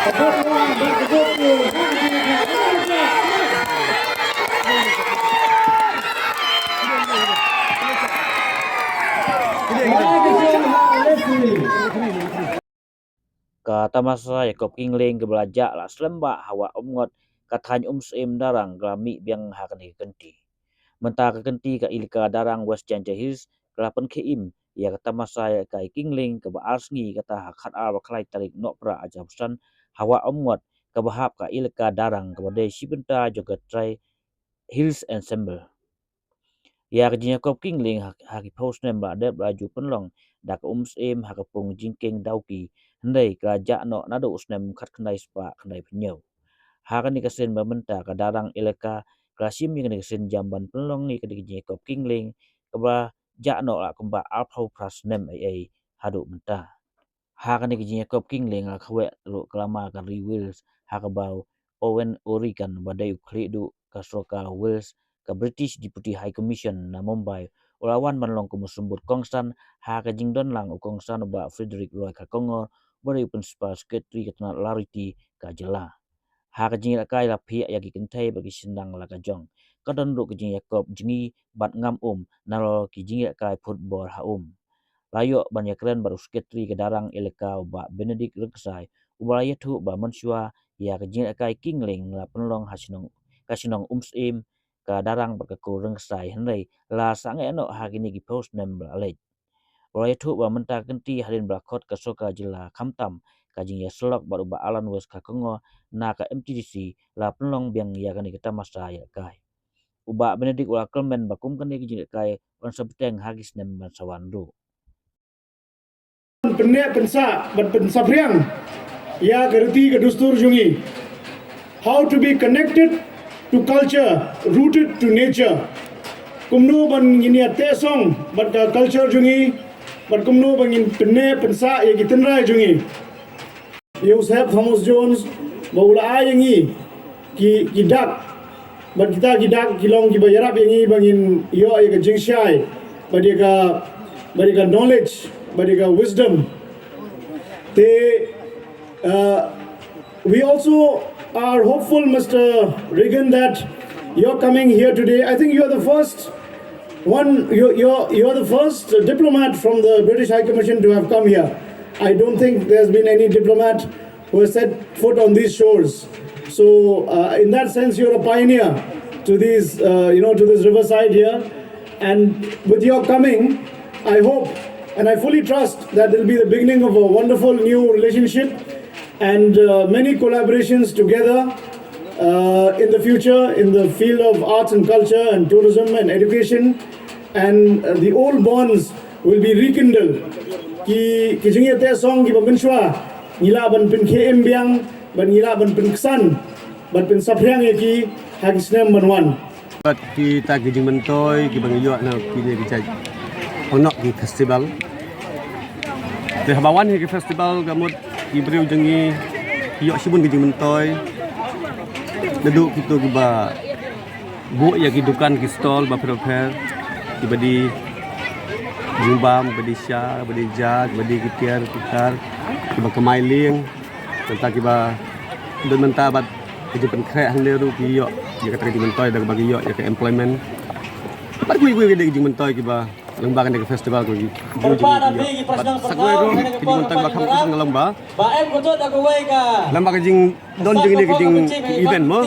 Kata masa Yakob Lieng ke belajak lah selembak hawa umngot katanya Snem Darrang gelami Biang hakani Kynthih. Mentah ke Kynthih ke ilka Darrang West Janjahis kelapan keim ia kata masa ya kai Lieng ke baalsngi kata hak al kelai tarik nok pra ajabsan hawa umngot ke bahap ke ilka Darrang ke badai sibenta juga try Hills Ensemble. Ya ke Yakob Lieng haki post nem ada baju penlong dak Snem hakapung jingking dauki hendai kerajaan no nado Snem kat kendai spa kendai penyau. Hakan ni kesen bermenta ke Darrang ilaka klasim yang ni kesen jamban pelong ni ke Jacob Lieng keba jakno la kemba alpau pras Snem ai haduk menta. Hakan ni Jacob Lieng la Khaweh lu Lama kan Wales hakabau Owen Oregon badai uklidu ke Soka Wales ke British Deputy High Commission na Mumbai ulawan manlong kumusembut kongsan ha ke jingdon lang ukongsan ba Frederick Roy ka Kongo bari principal secretary ketna lariti ka jela. Ha ke jing kai la phi ya ki Kynthih bagi sendang la ka jong. Kadon ru ke jing Yakob jingi bat ngam nalo ki jing kai football ha Layok banyak keren baru secretary ke Darrang ilaka ba Benedict Reksai ubaya tu ba mensua ya ke jing kai Lieng la penlong hasinong kasinong Snem ka Darrang berkeku rengsai hendai la sange no hagini ki post nem blalej. Oleh tu ba menta Kynthih Hadien belakot ke soka jela kamtam kajing ya selok baru ba alan wes ka Kongo na ka MTDC la penlong Biang ya kani kita masa ya kai. Uba Benedict ula kelmen bakum kani ki jing kai on sebeteng hagis nem bansawandu. Pennya pensa bat pensapriang ya gerti ke dustur jungi. How to be connected to culture, rooted to nature. Kumno ban ini tesong bat culture jungi, bat kumno ban in penne pensa ya gitenrai jungi. Yusuf Thomas Jones baula ayangi ki dak bat kita gidak kilong ki bayarap yangi bangin yo ya ke jingshai badika knowledge badika wisdom. We also are hopeful, Mr. Regan, that you're coming here today. I think you're the first one. You're the first diplomat from the British High Commission to have come here. I don't think there's been any diplomat who has set foot on these shores. So, in that sense, you're a pioneer to these, to this riverside here. And with your coming, I hope and I fully trust that it will be the beginning of a wonderful new relationship and many collaborations together in the future in the field of arts and culture and tourism and education, and the old bonds will be rekindled. Ki jingi te song ki benswa ngila ban pin KM Biang ban ngila ban pin Ksan ban pin sapriang ki hagi Snem banwan. Kita ki jing mentoy ki bang yo na ki ni ki onok ki festival. Di habawan ki festival gamut ki beriu jengi yo sibun ki jing mentoy. Deduk kita ki ba bu ya ki dukan ki stall ba prepare ki badi jumbam badi sya badi jag badi ki tiar tukar ki ba kemai Lieng tentang ki ba don menta bat ki jing krek hang ru ki yo ya kata ki mentoy dak bagi yo ya ke employment. Bat kui ki jing mentoy ki ba lembaga ke festival ko gi sagwe ro ki montag ba kam lomba ba em ko to da ko wai ka lembaga jing don jing ni jing event mo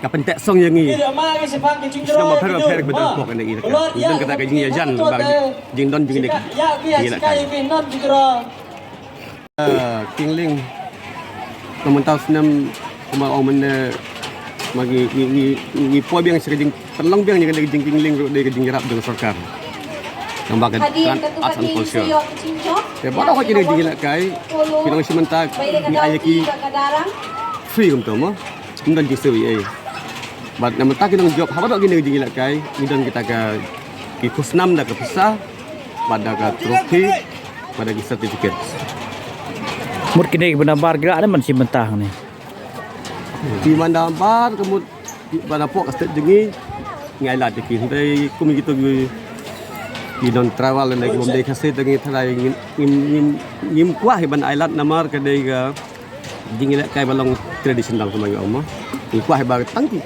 ka pentek song yang ni nama per betul pok ni dan kata ka jing ya jan lembaga jing don jing ni ya ka ya non jigro Lieng komentar Snem kuma omen magi ni po Biang sekejing perlang Biang ni jing Lieng ro de jing jarap dengan sarkar lembaga arts and culture. Pada kau jadi jingilak kai, kita mesti mentak di ayaki free untuk mo, dan jing sewi. But nama tak kita job, apa tak kita jingilak kai, dan kita ke kusnam dah ke pisah, pada ke trofi, pada ke sertifikat. Mungkin ini benar-benar gerak ada masih mentah ni. Di mana bar, kemudian pada pok kastet jengi, ngailah dikit. Dari kami kita di non travel dan bom dek kasih dengan thalai ngim kuah iban island namar kedai ga jing ilak kai balong tradisional ko mayo mo ikuah ba tangki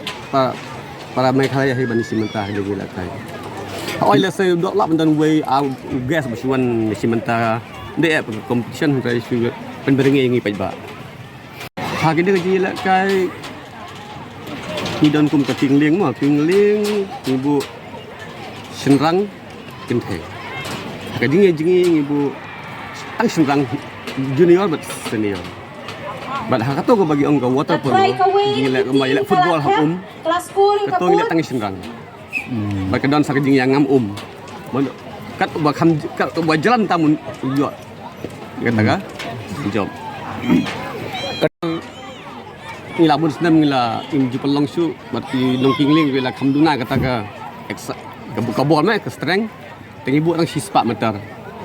para mai khalaya he bani simenta de ilak kai oi la se dok lap dan way au gas basuan simenta de competition kai su pen berengi ngi pai ba ha ke de ilak kai ni don kum ka ting lieng ibu Darrang Kynthih ka jing ibu ang Darrang junior but senior but ha kato ko bagi ang water polo gila ko football ha kelas 10 kato gila tangi Darrang ba ka don sa jing yang ngam kat ba kham kat ba jalan tamun yo kata ka job ni labun Snem ngila im jupelong su berarti longkingling gila khamduna kata ka ka bol mai ke strength tengi bu nang sispa meter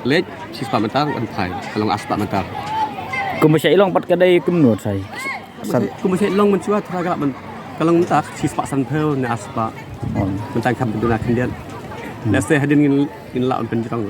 lej sispa meter an phai kalong aspa meter Kung masya ilong pat kadai kumnut sai. ku masih long mencua teraga men kalong mentak sispa sanpel ne aspa mentang kam duna kendian let's say hadin in laun penjong